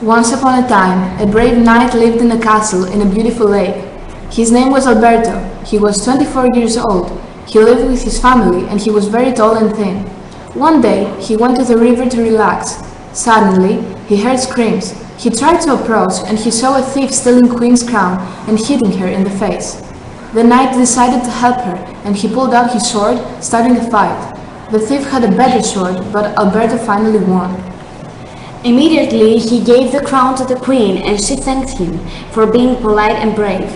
Once upon a time, a brave knight lived in a castle in a beautiful lake. His name was Alberto. He was 24 years old. He lived with his family and he was very tall and thin. One day, he went to the river to relax. Suddenly, he heard screams. He tried to approach and he saw a thief stealing Queen's crown and hitting her in the face. The knight decided to help her and he pulled out his sword, starting a fight. The thief had a better sword, but Alberto finally won. Immediately, he gave the crown to the queen and she thanked him for being polite and brave.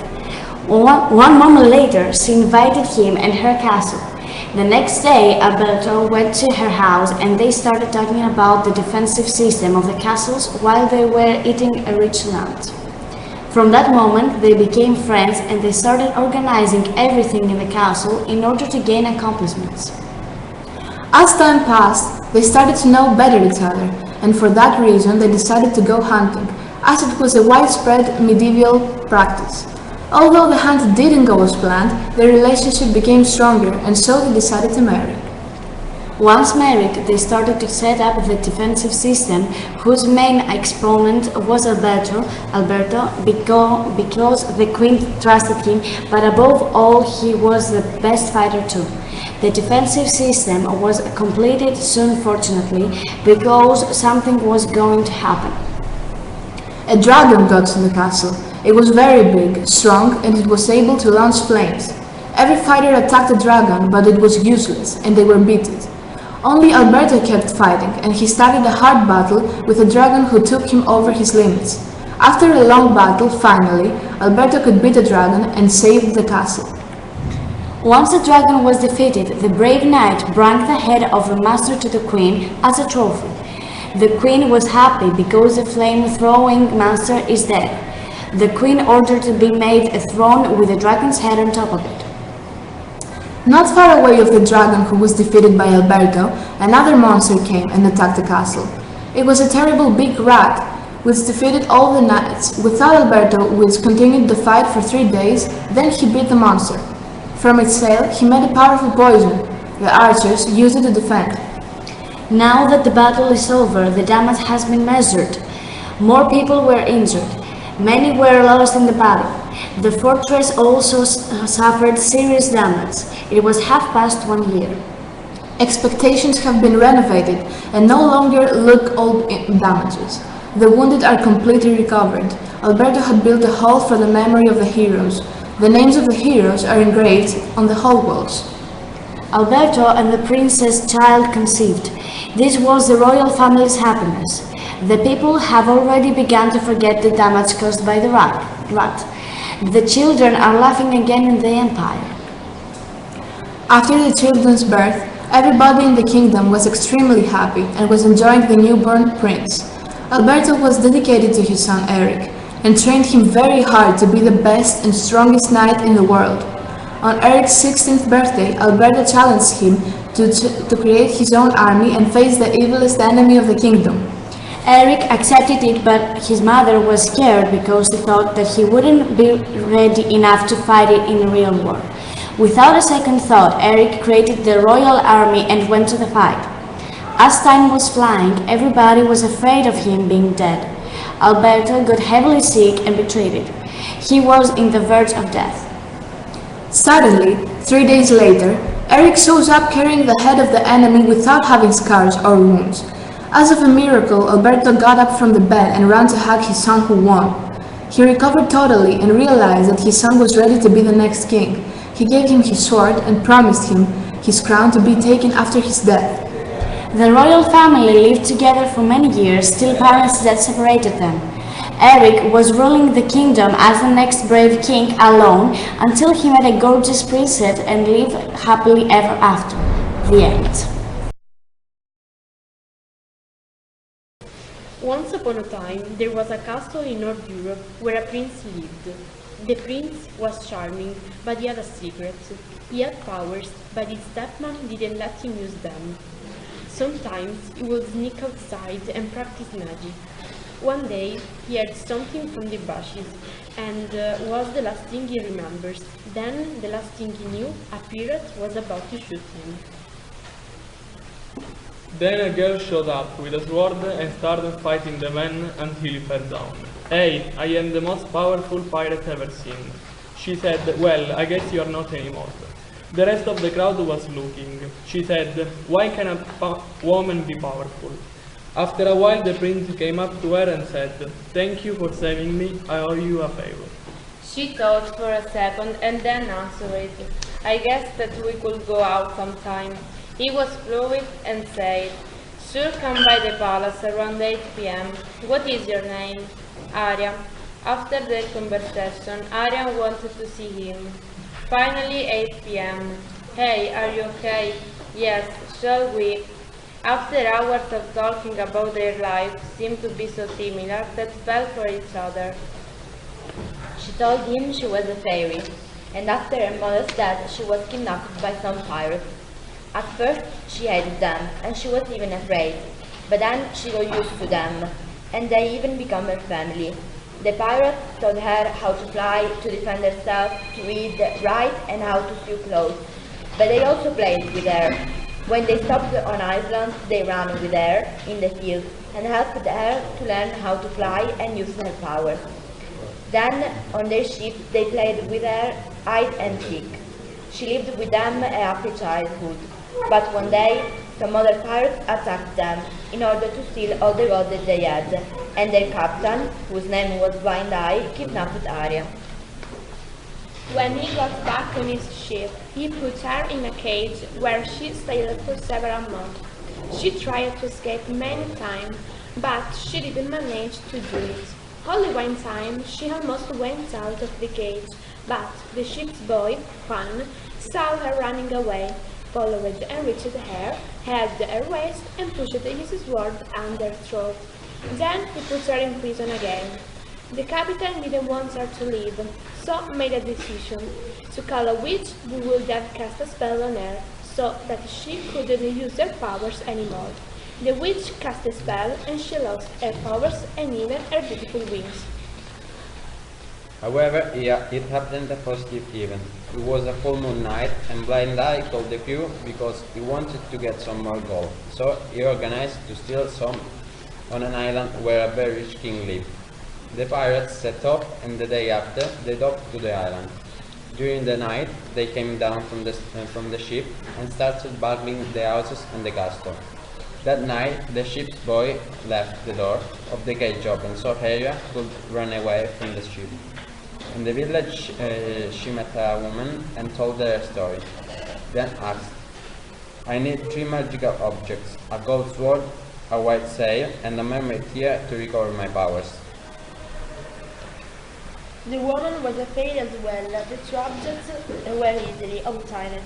One moment later, she invited him and her castle. The next day, Alberto went to her house and they started talking about the defensive system of the castles while they were eating a rich lunch. From that moment, they became friends and they started organizing everything in the castle in order to gain accomplishments. As time passed, they started to know better each other, and for that reason they decided to go hunting, as it was a widespread medieval practice. Although the hunt didn't go as planned, their relationship became stronger, and so they decided to marry. Once married, they started to set up the defensive system, whose main exponent was Alberto because the queen trusted him, but above all he was the best fighter too. The defensive system was completed soon, fortunately, because something was going to happen. A dragon got to the castle. It was very big, strong, and it was able to launch flames. Every fighter attacked the dragon, but it was useless, and they were beaten. Only Alberto kept fighting, and he started a hard battle with a dragon who took him over his limits. After a long battle, finally, Alberto could beat the dragon and save the castle. Once the dragon was defeated, the brave knight brought the head of the master to the queen as a trophy. The queen was happy because the flame-throwing monster is dead. The queen ordered to be made a throne with the dragon's head on top of it. Not far away of the dragon who was defeated by Alberto, another monster came and attacked the castle. It was a terrible big rat, which defeated all the knights, without Alberto, which continued the fight for 3 days, then he beat the monster. From its tail, he made a powerful poison. The archers used it to defend. Now that the battle is over, the damage has been measured. More people were injured. Many were lost in the battle. The fortress also suffered serious damage. It was half past 1 year. Expectations have been renovated and no longer look old damages. The wounded are completely recovered. Alberto had built a hall for the memory of the heroes. The names of the heroes are engraved on the hall walls. Alberto and the princess child conceived. This was the royal family's happiness. The people have already begun to forget the damage caused by the rat. The children are laughing again in the empire. After the children's birth, everybody in the kingdom was extremely happy and was enjoying the newborn prince. Alberto was dedicated to his son Eric and trained him very hard to be the best and strongest knight in the world. On Eric's 16th birthday, Alberto challenged him to create his own army and face the evilest enemy of the kingdom. Eric accepted it, but his mother was scared because he thought that he wouldn't be ready enough to fight it in a real war. Without a second thought, Eric created the royal army and went to the fight. As time was flying, everybody was afraid of him being dead. Alberto got heavily sick and betrayed. He was in the verge of death. Suddenly, 3 days later, Eric shows up carrying the head of the enemy without having scars or wounds. As of a miracle, Alberto got up from the bed and ran to hug his son who won. He recovered totally and realized that his son was ready to be the next king. He gave him his sword and promised him his crown to be taken after his death. The royal family lived together for many years, till parents that separated them. Eric was ruling the kingdom as the next brave king alone until he met a gorgeous princess and lived happily ever after. The end. Once upon a time, there was a castle in North Europe where a prince lived. The prince was charming, but he had a secret. He had powers, but his stepmom didn't let him use them. Sometimes he would sneak outside and practice magic. One day, he heard something from the bushes, and was the last thing he remembers. Then, the last thing he knew, a pirate was about to shoot him. Then a girl showed up with a sword and started fighting the man until he fell down. Hey, I am the most powerful pirate ever seen. She said, well, I guess you are not anymore. The rest of the crowd was looking. She said, why can a woman be powerful? After a while the prince came up to her and said, thank you for saving me, I owe you a favor. She thought for a second and then answered, I guess that we could go out sometime. He was fluid and said, sure, come by the palace around 8 p.m. What is your name? Arya. After the conversation, Arya wanted to see him. Finally, 8 p.m. Hey, are you okay? Yes, shall we? After hours of talking about their lives seemed to be so similar that fell for each other. She told him she was a fairy, and after her mother's death she was kidnapped by some pirates. At first she hated them, and she was even afraid, but then she got used to them, and they even became her family. The pirates taught her how to fly, to defend herself, to eat, write, and how to sew clothes, but they also played with her. When they stopped on Iceland, they ran with her in the field and helped her to learn how to fly and use her powers. Then, on their ship, they played with her hide and seek. She lived with them a happy childhood, but one day, some other pirates attacked them in order to steal all the gold that they had, and their captain, whose name was Blind Eye, kidnapped Arya. When he got back on his ship, he put her in a cage where she sailed for several months. She tried to escape many times, but she didn't manage to do it. Only one time she almost went out of the cage, but the ship's boy, Juan, saw her running away, followed and reached her, held her waist and pushed his sword under her throat. Then he put her in prison again. The captain didn't want her to leave, so made a decision to call a witch who would then cast a spell on her, so that she couldn't use her powers anymore. The witch cast a spell and she lost her powers and even her beautiful wings. However, it happened a positive event. It was a full moon night and Blind Eye called the crew because he wanted to get some more gold, so he organized to steal some on an island where a very rich king lived. The pirates set off, and the day after, they docked to the island. During the night, they came down from the ship and started burgling the houses and the castle. That night, the ship's boy left the door of the cage open so Arya could run away from the ship. In the village, she met a woman and told her a story. Then asked, I need 3 magical objects, a gold sword, a white sail, and a mermaid tear to recover my powers. The woman was a fairy as well. The 2 objects were easily obtained.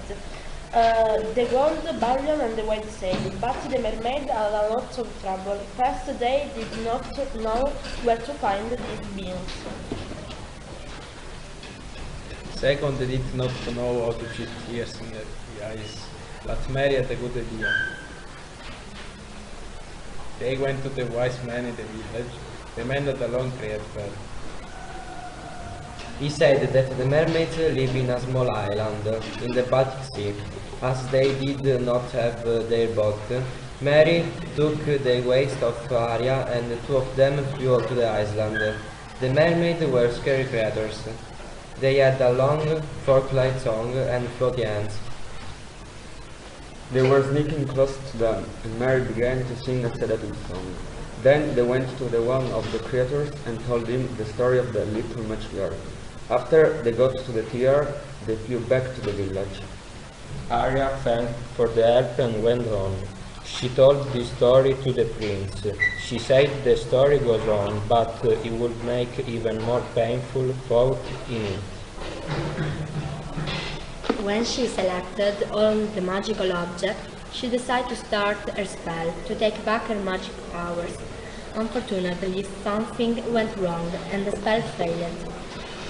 The gold barrel and the white sail, but the mermaid had a lot of trouble. First, they did not know where to find these beans. Second, they did not know how to cheat tears in the eyes, but Mary had a good idea. They went to the wise man in the village. The man had a long grey hair. He said that the mermaids live in a small island in the Baltic Sea. As they did not have their boat, Mary took the waist of Arya and the 2 of them flew to the island. The mermaids were scary creatures. They had a long, fork-like tongue and floaty hands. They were sneaking close to them, and Mary began to sing a sedative song. Then they went to the one of the creatures and told him the story of the little magic girl. After they got to the tear, they flew back to the village. Arya thanked for the help and went on. She told the story to the prince. She said the story goes on, but it would make even more painful thought in it. When she selected all the magical objects, she decided to start her spell to take back her magic powers. Unfortunately, something went wrong and the spell failed.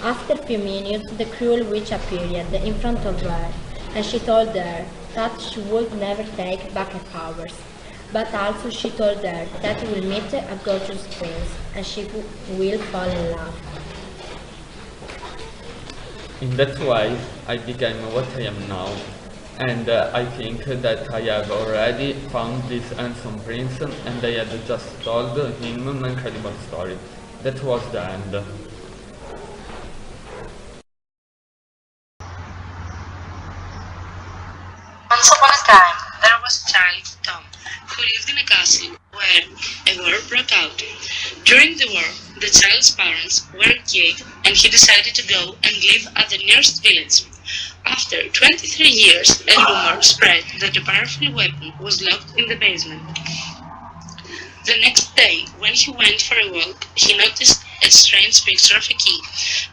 After a few minutes, the cruel witch appeared in front of her, and she told her that she would never take back her powers. But also she told her that she will meet a gorgeous prince, and she will fall in love. In that way, I became what I am now. And I think that I have already found this handsome prince, and I had just told him an incredible story. That was the end. Once upon a time, there was a child, Tom, who lived in a castle where a war broke out. During the war, the child's parents were killed, and he decided to go and live at the nearest village. After 23 years, a rumor spread that a powerful weapon was locked in the basement. The next day, when he went for a walk, he noticed a strange picture of a key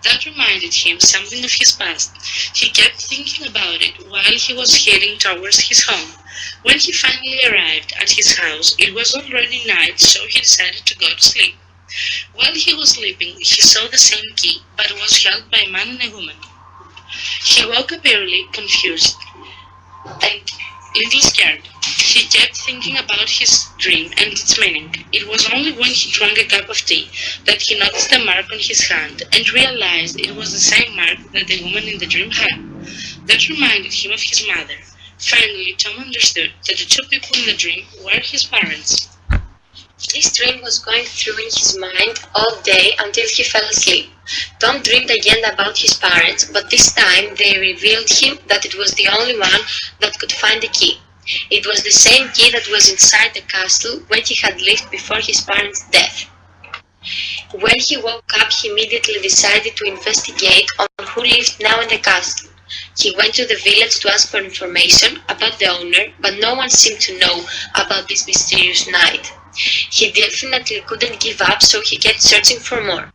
that reminded him something of his past. He kept thinking about it while he was heading towards his home. When he finally arrived at his house, it was already night, so he decided to go to sleep. While he was sleeping, he saw the same key, but was held by a man and a woman. He woke up early, confused, and little scared. He kept thinking about his dream and its meaning. It was only when he drank a cup of tea that he noticed a mark on his hand and realized it was the same mark that the woman in the dream had. That reminded him of his mother. Finally, Tom understood that the two people in the dream were his parents. This dream was going through in his mind all day until he fell asleep. Tom dreamed again about his parents, but this time they revealed him that it was the only one that could find the key. It was the same key that was inside the castle when he had lived before his parents' death. When he woke up, he immediately decided to investigate on who lived now in the castle. He went to the village to ask for information about the owner, but no one seemed to know about this mysterious knight. He definitely couldn't give up, so he kept searching for more.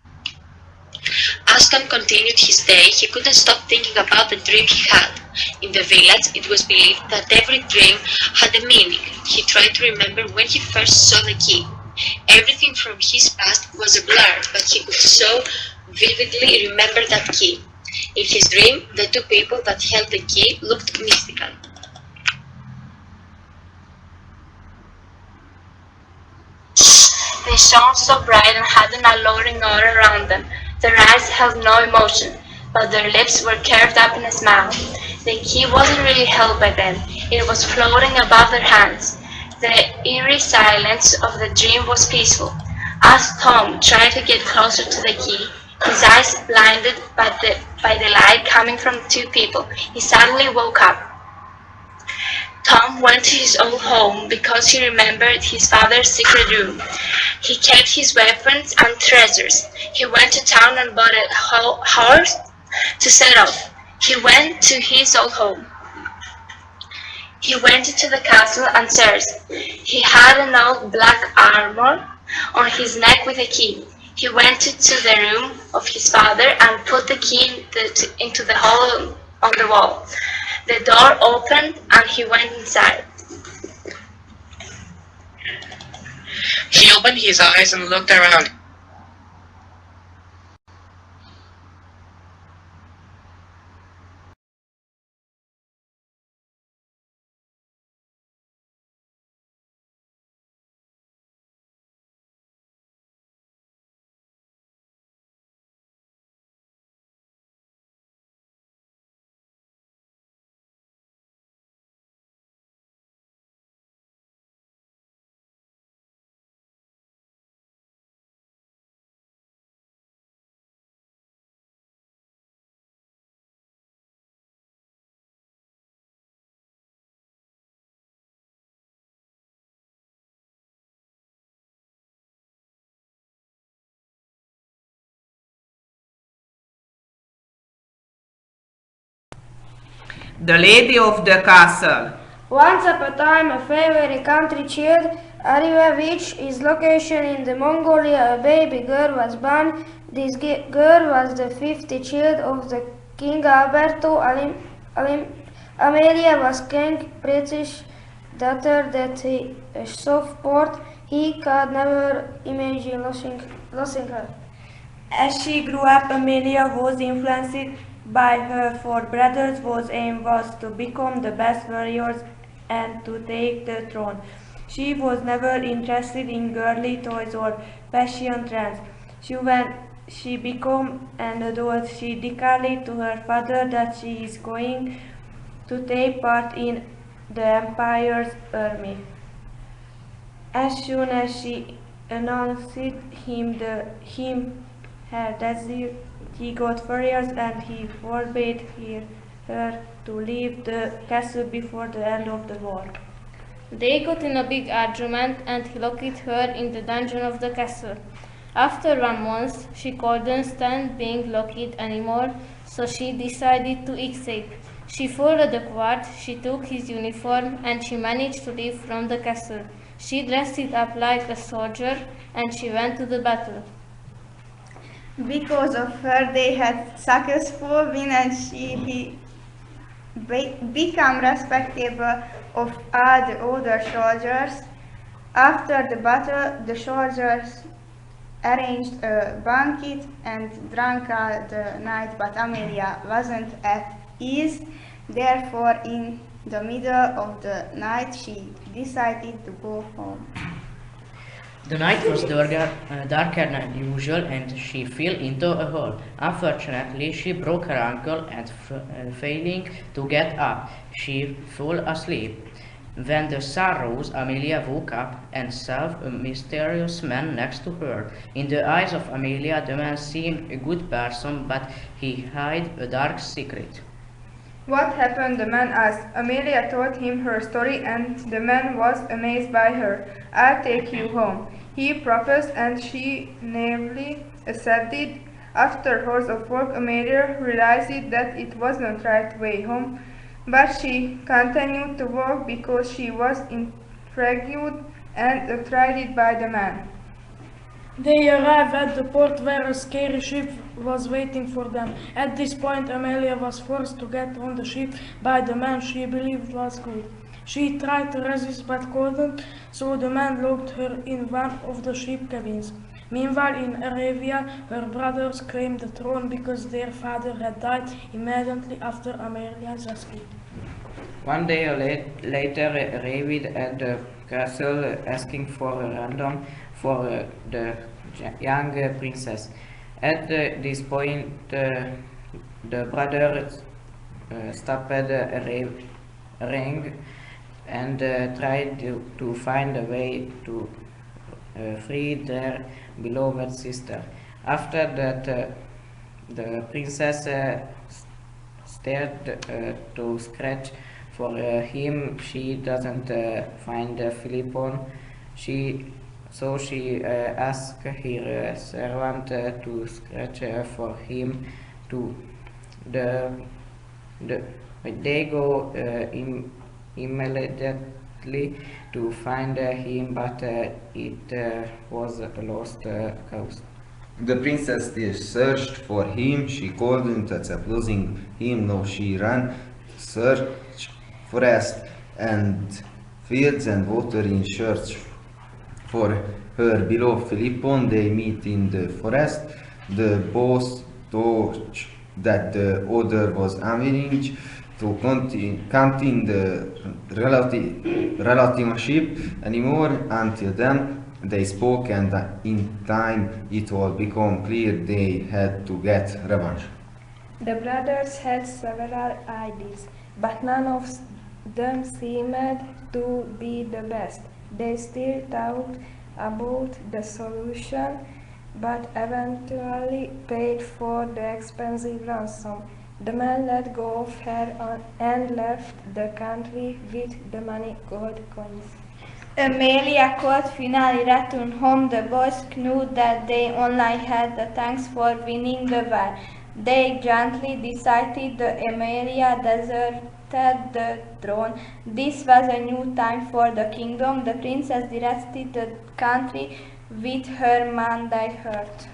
As Tom continued his day, he couldn't stop thinking about the dream he had. In the village, it was believed that every dream had a meaning. He tried to remember when he first saw the key. Everything from his past was a blur, but he could so vividly remember that key. In his dream, the two people that held the key looked mystical. They shone so bright and had an alluring aura around them. Their eyes held no emotion, but their lips were curved up in a smile. The key wasn't really held by them, it was floating above their hands. The eerie silence of the dream was peaceful. As Tom tried to get closer to the key, his eyes blinded by the light coming from the two people, he suddenly woke up. Tom went to his old home because he remembered his father's secret room. He kept his weapons and treasures. He went to town and bought a horse to set off. He went to his old home. He went into the castle and searched. He had an old black armor on his neck with a key. He went to the room of his father and put the key into the hole on the wall. The door opened and he went inside. He opened his eyes and looked around. The Lady of the Castle. Once upon a time, a favorite country child, Ariva, which is location in the Mongolia, a baby girl was born. This girl was the fifth child of the King Alberto. Amelia was King British daughter that he sought. He could never imagine losing her. As she grew up, Amelia was influenced by her four brothers, whose aim was to become the best warriors and to take the throne. She was never interested in girly toys or fashion trends. When she became an adult, she declared to her father that she is going to take part in the empire's army. As soon as she announced her desire, he got furious and he forbade her to leave the castle before the end of the war. They got in a big argument and he locked her in the dungeon of the castle. After 1 month, she couldn't stand being locked anymore, so she decided to escape. She followed the guard, she took his uniform, and she managed to leave from the castle. She dressed up like a soldier and she went to the battle. Because of her, they had successful win and she became respectable of all the other soldiers. After the battle, the soldiers arranged a banquet and drank all the night, but Amelia wasn't at ease. Therefore, in the middle of the night, she decided to go home. The night was darker than usual and she fell into a hole. Unfortunately, she broke her ankle and failing to get up, she fell asleep. When the sun rose, Amelia woke up and saw a mysterious man next to her. In the eyes of Amelia, the man seemed a good person, but he hid a dark secret. What happened? The man asked. Amelia told him her story and the man was amazed by her. I'll take you home, he proposed, and she naively accepted. After hours of work, Amelia realized that it wasn't the right way home, but she continued to walk because she was intrigued and attracted by the man. They arrived at the port where a scary ship was waiting for them. At this point, Amelia was forced to get on the ship by the man she believed was good. She tried to resist but couldn't, so the man locked her in one of the ship cabins. Meanwhile, in Arabia, her brothers claimed the throne because their father had died immediately after Amelia's rescue. One day later, arrived at the castle asking for a ransom for the young princess. At this point, the brothers stopped a ring and tried to find a way to free their beloved sister. After that, the princess started to search for him. She doesn't find Philippon. So she asked her servant to search for him too. They go immediately to find him, but it was a lost cause. The princess still searched for him. She couldn't accept losing him, no, she ran, searched forest and fields and water in search for her beloved Philippon. They meet in the forest. The both thought that the other was unwilling to continue the relationship anymore. Until then, they spoke, and in time it all became clear they had to get revenge. The brothers had several ideas, but none of them seemed to be the best. They still thought about the solution, but eventually paid for the expensive ransom. The man let go of her and left the country with the money gold coins. Amelia could finally return home. The boys knew that they only had the thanks for winning the war. They jointly decided that Amelia deserved the throne. This was a new time for the kingdom. The princess directed the country with her mandate heart.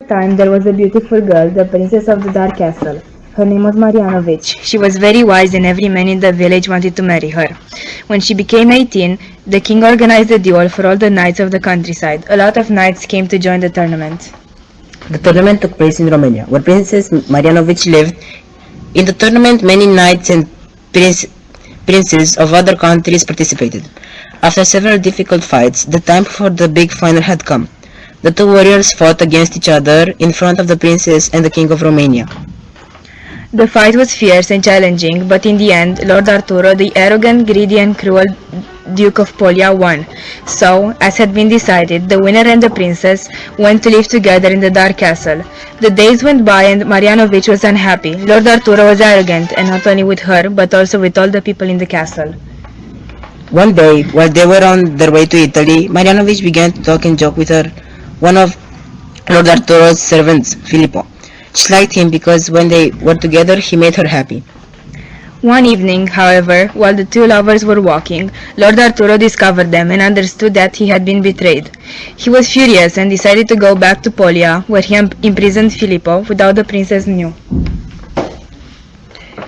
time there was a beautiful girl, the princess of the Dark Castle. Her name was Marianovich. She was very wise and every man in the village wanted to marry her. When she became 18, the king organized a duel for all the knights of the countryside. A lot of knights came to join the tournament. The tournament took place in Romania, where Princess Marianovich lived. In the tournament, many knights and princes of other countries participated. After several difficult fights, the time for the big final had come. The two warriors fought against each other in front of the princess and the king of Romania. The fight was fierce and challenging, but in the end, Lord Arturo, the arrogant, greedy and cruel Duke of Polia, won. So, as had been decided, the winner and the princess went to live together in the Dark Castle. The days went by and Marianovich was unhappy. Lord Arturo was arrogant, and not only with her, but also with all the people in the castle. One day, while they were on their way to Italy, Marianovich began to talk and joke with one of Lord Arturo's servants, Filippo. She liked him because when they were together, he made her happy. One evening, however, while the two lovers were walking, Lord Arturo discovered them and understood that he had been betrayed. He was furious and decided to go back to Polia, where he imprisoned Filippo without the princess knew.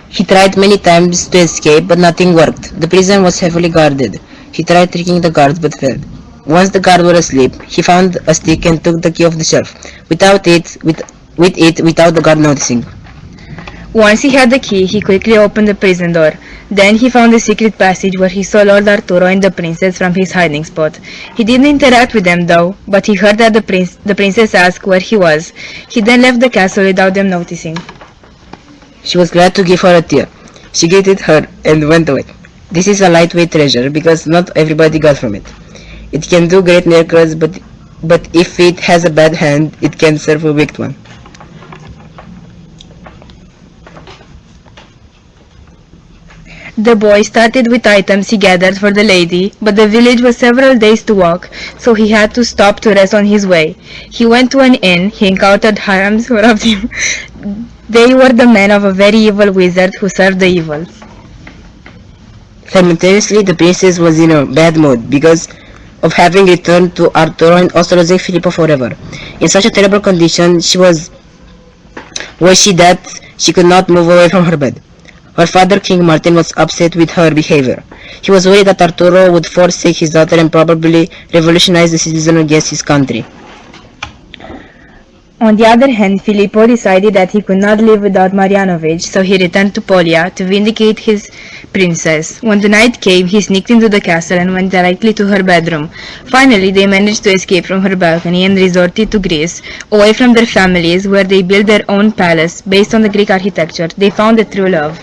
He tried many times to escape, but nothing worked. The prison was heavily guarded. He tried tricking the guards, but failed. Once the guards were asleep, he found a stick and took the key of the shelf, without the guard noticing. Once he had the key, he quickly opened the prison door. Then he found a secret passage where he saw Lord Arturo and the princess from his hiding spot. He didn't interact with them though, but he heard that the princess asked where he was. He then left the castle without them noticing. She was glad to give her a tear. She greeted her and went away. This is a lightweight treasure because not everybody got from it. It can do great miracles, but if it has a bad hand, it can serve a wicked one. The boy started with items he gathered for the lady, but the village was several days to walk, so he had to stop to rest on his way. He went to an inn, he encountered Harams who robbed him. They were the men of a very evil wizard who served the evil. Simultaneously, the princess was in a bad mood because of having returned to Arturo and also losing Filippo forever. In such a terrible condition was she that she could not move away from her bed. Her father, King Martin, was upset with her behavior. He was worried that Arturo would forsake his daughter and probably revolutionize the citizen against his country. On the other hand, Filippo decided that he could not live without Marianovich, so he returned to Polia to vindicate his princess. When the night came, he sneaked into the castle and went directly to her bedroom. Finally, they managed to escape from her balcony and resorted to Greece, away from their families, where they built their own palace based on the Greek architecture. They found a true love.